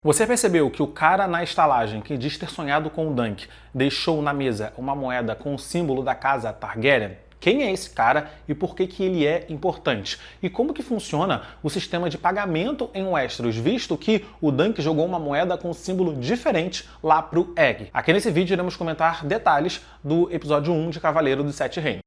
Você percebeu que o cara na estalagem que diz ter sonhado com o Dunk deixou na mesa uma moeda com o símbolo da casa Targaryen? Quem é esse cara e por que ele é importante? E como que funciona o sistema de pagamento em Westeros, visto que o Dunk jogou uma moeda com um símbolo diferente lá pro Egg? Aqui nesse vídeo iremos comentar detalhes do episódio 1 de Cavaleiro dos Sete Reinos.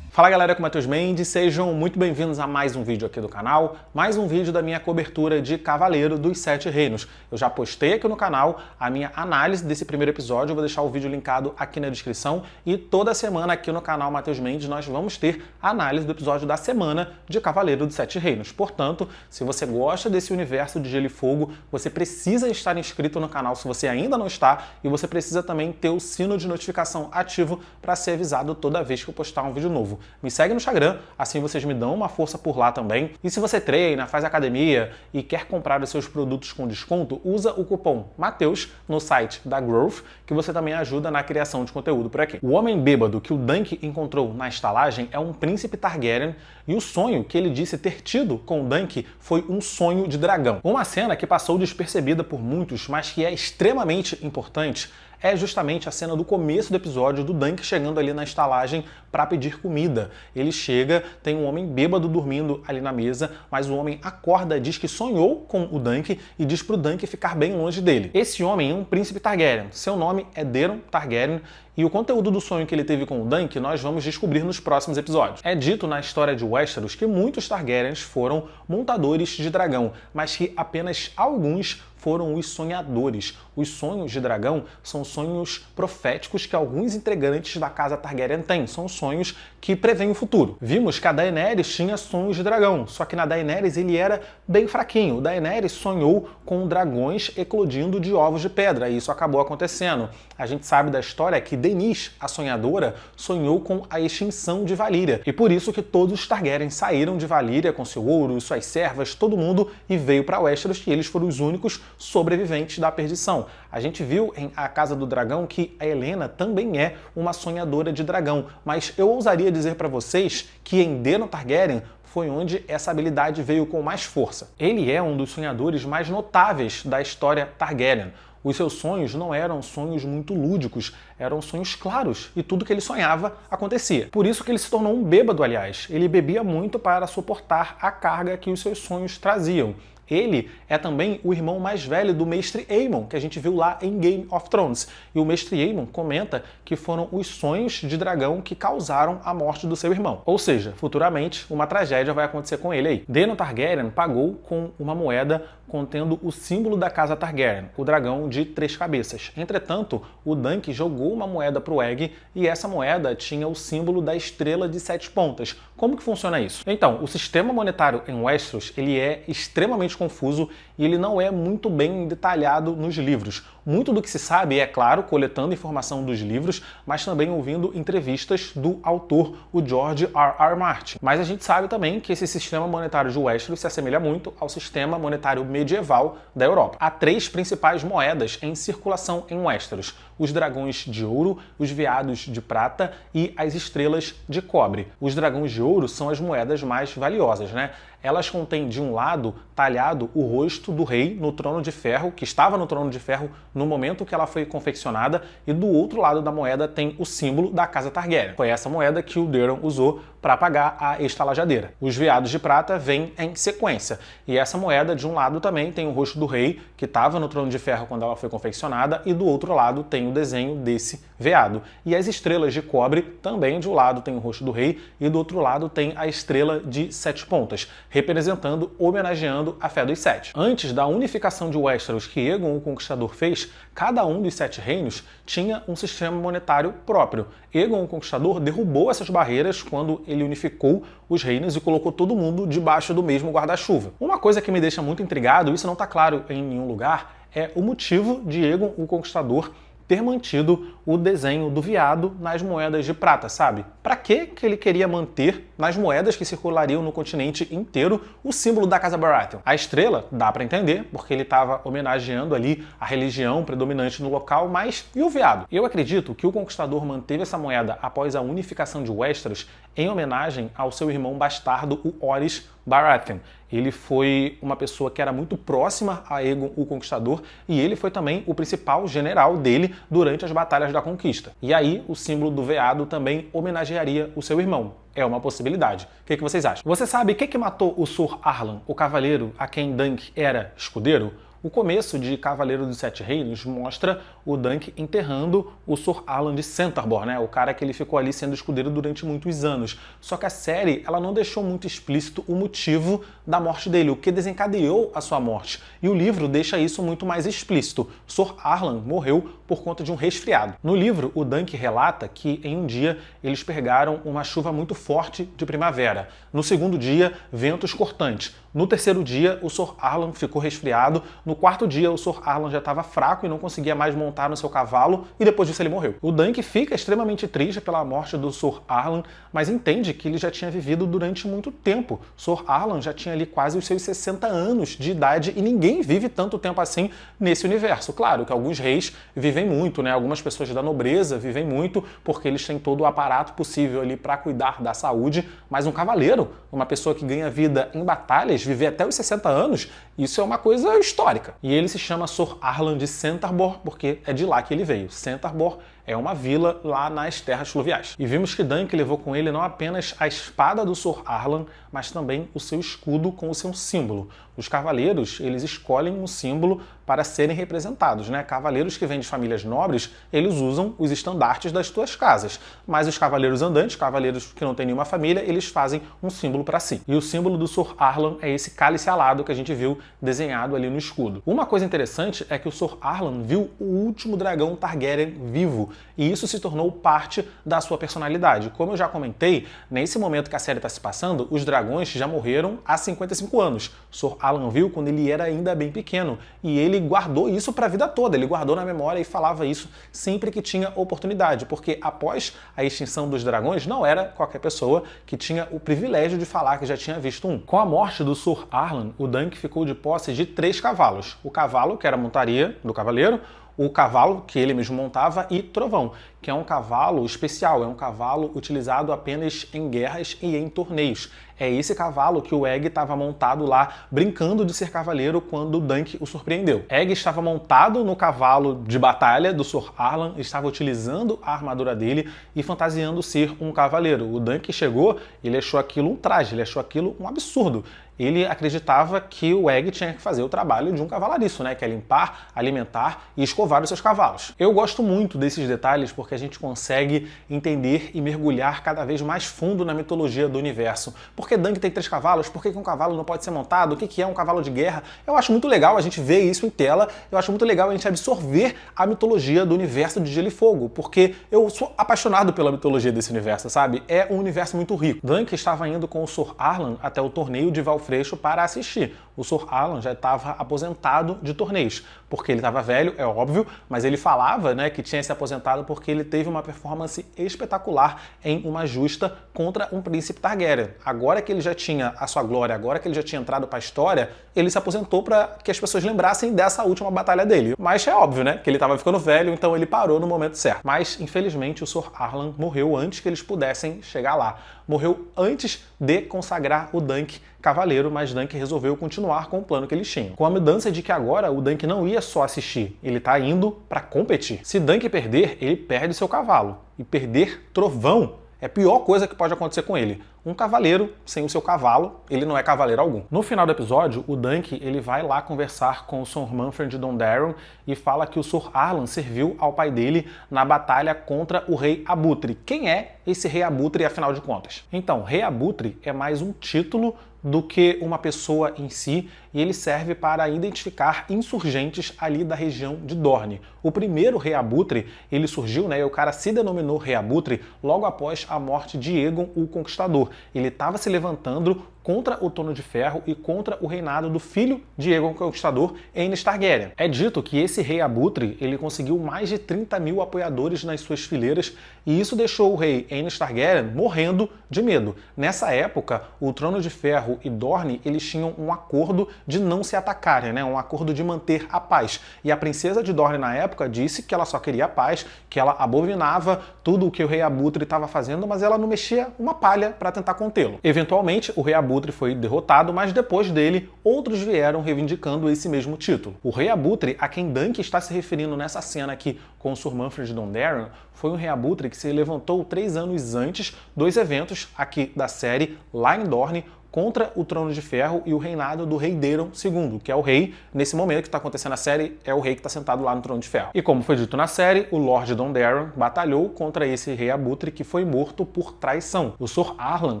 Fala galera, aqui é o Matheus Mendes, sejam muito bem-vindos a mais um vídeo aqui do canal, mais um vídeo da minha cobertura de Cavaleiro dos Sete Reinos. Eu já postei aqui no canal a minha análise desse primeiro episódio, eu vou deixar o vídeo linkado aqui na descrição e toda semana aqui no canal Matheus Mendes nós vamos ter a análise do episódio da semana de Cavaleiro dos Sete Reinos. Portanto, se você gosta desse universo de Gelo e Fogo, você precisa estar inscrito no canal se você ainda não está e você precisa também ter o sino de notificação ativo para ser avisado toda vez que eu postar um vídeo novo. Me segue no Instagram, assim vocês me dão uma força por lá também. E se você treina, faz academia e quer comprar os seus produtos com desconto, usa o cupom Mateus no site da Growth, que você também ajuda na criação de conteúdo por aqui. O homem bêbado que o Dunk encontrou na estalagem é um príncipe Targaryen e o sonho que ele disse ter tido com o Dunk foi um sonho de dragão. Uma cena que passou despercebida por muitos, mas que é extremamente importante, é justamente a cena do começo do episódio do Dunk chegando ali na estalagem para pedir comida. Ele chega, tem um homem bêbado dormindo ali na mesa, mas o homem acorda, diz que sonhou com o Dunk e diz pro Dunk ficar bem longe dele. Esse homem é um príncipe Targaryen, seu nome é Daeron Targaryen, e o conteúdo do sonho que ele teve com o Dunk nós vamos descobrir nos próximos episódios. É dito na história de Westeros que muitos Targaryens foram montadores de dragão, mas que apenas alguns foram os sonhadores. Os sonhos de dragão são sonhos proféticos que alguns integrantes da casa Targaryen têm. São sonhos que preveem o futuro. Vimos que a Daenerys tinha sonhos de dragão, só que na Daenerys ele era bem fraquinho. Daenerys sonhou com dragões eclodindo de ovos de pedra e isso acabou acontecendo. A gente sabe da história que Daenerys, a sonhadora, sonhou com a extinção de Valíria. E por isso que todos os Targaryen saíram de Valíria com seu ouro, suas servas, todo mundo, e veio para Westeros, e eles foram os únicos sobreviventes da perdição. A gente viu em A Casa do Dragão que a Helaena também é uma sonhadora de dragão, mas eu ousaria dizer para vocês que em Daeron Targaryen foi onde essa habilidade veio com mais força. Ele é um dos sonhadores mais notáveis da história Targaryen. Os seus sonhos não eram sonhos muito lúdicos, eram sonhos claros, e tudo que ele sonhava acontecia. Por isso que ele se tornou um bêbado, aliás. Ele bebia muito para suportar a carga que os seus sonhos traziam. Ele é também o irmão mais velho do Mestre Aemon, que a gente viu lá em Game of Thrones. E o Mestre Aemon comenta que foram os sonhos de dragão que causaram a morte do seu irmão. Ou seja, futuramente uma tragédia vai acontecer com ele aí. Daeron Targaryen pagou com uma moeda contendo o símbolo da casa Targaryen, o dragão de 3 cabeças. Entretanto, o Dunk jogou uma moeda para o Egg e essa moeda tinha o símbolo da estrela de 7 pontas. Como que funciona isso? Então, o sistema monetário em Westeros ele é extremamente confuso e ele não é muito bem detalhado nos livros. Muito do que se sabe é, claro, coletando informação dos livros, mas também ouvindo entrevistas do autor, o George R.R. Martin. Mas a gente sabe também que esse sistema monetário de Westeros se assemelha muito ao sistema monetário medieval da Europa. Há 3 principais moedas em circulação em Westeros: os dragões de ouro, os veados de prata e as estrelas de cobre. Os dragões de ouro são as moedas mais valiosas, né? Elas contêm de um lado talhado o rosto do rei no trono de ferro, que estava no trono de ferro no momento que ela foi confeccionada, e do outro lado da moeda tem o símbolo da casa Targaryen. Foi essa moeda que o Daeron usou para pagar a estalajadeira. Os veados de prata vêm em sequência, e essa moeda de um lado também tem o rosto do rei, que estava no trono de ferro quando ela foi confeccionada, e do outro lado tem o desenho desse veado. E as estrelas de cobre também de um lado tem o rosto do rei, e do outro lado tem a estrela de 7 pontas, representando, homenageando a fé dos 7. Antes da unificação de Westeros que Aegon o Conquistador fez, cada um dos 7 reinos tinha um sistema monetário próprio. Aegon o Conquistador derrubou essas barreiras quando ele unificou os reinos e colocou todo mundo debaixo do mesmo guarda-chuva. Uma coisa que me deixa muito intrigado, isso não está claro em nenhum lugar, é o motivo de Aegon o Conquistador ter mantido o desenho do veado nas moedas de prata, sabe? para que ele queria manter nas moedas que circulariam no continente inteiro o símbolo da Casa Baratheon. A estrela dá para entender, porque ele estava homenageando ali a religião predominante no local, mas e o veado? Eu acredito que o Conquistador manteve essa moeda após a unificação de Westeros em homenagem ao seu irmão bastardo, o Orys Baratheon. Ele foi uma pessoa que era muito próxima a Aegon o Conquistador e ele foi também o principal general dele durante as batalhas da conquista. E aí o símbolo do veado também homenagearia o seu irmão. É uma possibilidade. O que vocês acham? Você sabe quem que matou o Sor Arlan, o cavaleiro a quem Dunk era escudeiro? O começo de Cavaleiro dos Sete Reinos mostra o Dunk enterrando o Sor Arlan de Centarbor, né? O cara que ele ficou ali sendo escudeiro durante muitos anos. Só que a série ela não deixou muito explícito o motivo da morte dele, o que desencadeou a sua morte. E o livro deixa isso muito mais explícito. Sor Arlan morreu por conta de um resfriado. No livro, o Dunk relata que em um dia eles pegaram uma chuva muito forte de primavera. No segundo dia, ventos cortantes. No terceiro dia, o Sor Arlan ficou resfriado. No quarto dia, o Sor Arlan já estava fraco e não conseguia mais montar no seu cavalo, e depois disso ele morreu. O Dunk fica extremamente triste pela morte do Sor Arlan, mas entende que ele já tinha vivido durante muito tempo. Sor Arlan já tinha ali quase os seus 60 anos de idade e ninguém vive tanto tempo assim nesse universo. Claro que alguns reis vivem muito, né? Algumas pessoas da nobreza vivem muito porque eles têm todo o aparato possível ali para cuidar da saúde, mas um cavaleiro, uma pessoa que ganha vida em batalhas, viver até os 60 anos, isso é uma coisa histórica. E ele se chama Sor Arlan de Centarbor porque é de lá que ele veio. Centarbor é uma vila lá nas terras fluviais. E vimos que Dunk levou com ele não apenas a espada do Sor Arlan, mas também o seu escudo com o seu símbolo. Os cavaleiros, eles escolhem um símbolo para serem representados, né? Cavaleiros que vêm de famílias nobres, eles usam os estandartes das suas casas. Mas os cavaleiros andantes, cavaleiros que não têm nenhuma família, eles fazem um símbolo para si. E o símbolo do Sor Arlan é esse cálice alado que a gente viu desenhado ali no escudo. Uma coisa interessante é que o Sor Arlan viu o último dragão Targaryen vivo, e isso se tornou parte da sua personalidade. Como eu já comentei, nesse momento que a série está se passando, os dragões já morreram há 55 anos. Sor Arlan viu quando ele era ainda bem pequeno, e ele guardou isso para a vida toda, ele guardou na memória e falava isso sempre que tinha oportunidade, porque após a extinção dos dragões, não era qualquer pessoa que tinha o privilégio de falar que já tinha visto um. Com a morte do Sor Arlan, o Dunk ficou de posse de 3 cavalos. O cavalo, que era a montaria do cavaleiro, o cavalo que ele mesmo montava e Trovão, que é um cavalo especial, é um cavalo utilizado apenas em guerras e em torneios. É esse cavalo que o Egg estava montado lá, brincando de ser cavaleiro quando Dunk o surpreendeu. Egg estava montado no cavalo de batalha do Sor Arlan, estava utilizando a armadura dele e fantasiando ser um cavaleiro. O Dunk chegou, ele achou aquilo um traje, ele achou aquilo um absurdo. Ele acreditava que o Egg tinha que fazer o trabalho de um cavalariço, né? Que é limpar, alimentar e escovar os seus cavalos. Eu gosto muito desses detalhes porque a gente consegue entender e mergulhar cada vez mais fundo na mitologia do universo. Por que Dunk tem 3 cavalos? Por que um cavalo não pode ser montado? O que é um cavalo de guerra? Eu acho muito legal a gente ver isso em tela, eu acho muito legal a gente absorver a mitologia do universo de Gelo e Fogo, porque eu sou apaixonado pela mitologia desse universo, sabe? É um universo muito rico. Dunk estava indo com o Sor Arlan até o torneio de Valfrecho para assistir. O Sor Arlan já estava aposentado de torneios, porque ele estava velho, é óbvio, mas ele falava, né, que tinha se aposentado porque ele teve uma performance espetacular em uma justa contra um príncipe Targaryen. Agora que ele já tinha a sua glória, agora que ele já tinha entrado para a história, ele se aposentou para que as pessoas lembrassem dessa última batalha dele. Mas é óbvio, né, que ele estava ficando velho, então ele parou no momento certo. Mas, infelizmente, o Sor Arlan morreu antes que eles pudessem chegar lá. Morreu antes de consagrar o Dunk cavaleiro, mas Dunk resolveu continuar com o plano que eles tinham. Com a mudança de que agora o Dunk não ia só assistir, ele tá indo para competir. Se Dunk perder, ele perde seu cavalo. E perder Trovão é a pior coisa que pode acontecer com ele. Um cavaleiro sem o seu cavalo, ele não é cavaleiro algum. No final do episódio, o Dunk ele vai lá conversar com o Sor Manfred Dondarrion e fala que o Sor Arlan serviu ao pai dele na batalha contra o Rei Abutre. Quem é esse Rei Abutre, afinal de contas? Então, Rei Abutre é mais um título do que uma pessoa em si. e ele serve para identificar insurgentes ali da região de Dorne. O primeiro Rei Abutre, ele surgiu, né, e o cara se denominou Rei Abutre logo após a morte de Aegon o Conquistador. Ele estava se levantando contra o Trono de Ferro e contra o reinado do filho de Aegon o Conquistador, Aenys Targaryen. É dito que esse Rei Abutre ele conseguiu mais de 30 mil apoiadores nas suas fileiras e isso deixou o rei Aenys Targaryen morrendo de medo. Nessa época, o Trono de Ferro e Dorne eles tinham um acordo de não se atacarem, né? Um acordo de manter a paz. E a princesa de Dorne na época disse que ela só queria a paz, que ela abominava tudo o que o Rei Abutre estava fazendo, mas ela não mexia uma palha para tentar contê-lo. Eventualmente, o Rei Abutre foi derrotado, mas depois dele, outros vieram reivindicando esse mesmo título. O Rei Abutre, a quem Dunk está se referindo nessa cena aqui com o Sir Manfred Dondarrion, foi um Rei Abutre que se levantou 3 anos antes dos eventos aqui da série, lá em Dorne, contra o Trono de Ferro e o reinado do Rei Daeron II, que é o rei, nesse momento que está acontecendo na série, é o rei que está sentado lá no Trono de Ferro. E como foi dito na série, o Lord Dondarrion batalhou contra esse Rei Abutre que foi morto por traição. O Sr. Arlan,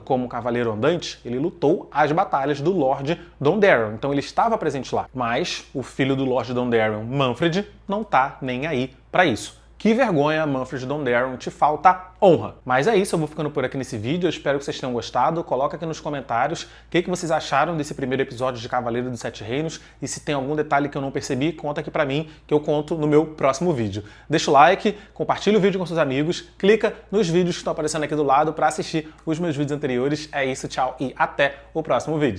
como cavaleiro andante, ele lutou as batalhas do Lord Dondarrion, então ele estava presente lá. Mas o filho do Lord Dondarrion, Manfred, não tá nem aí para isso. Que vergonha, Manfred Dondarrion, te falta honra. Mas é isso, eu vou ficando por aqui nesse vídeo, eu espero que vocês tenham gostado. Coloca aqui nos comentários o que vocês acharam desse primeiro episódio de Cavaleiro dos Sete Reinos e se tem algum detalhe que eu não percebi, conta aqui pra mim que eu conto no meu próximo vídeo. Deixa o like, compartilha o vídeo com seus amigos, clica nos vídeos que estão aparecendo aqui do lado para assistir os meus vídeos anteriores. É isso, tchau e até o próximo vídeo.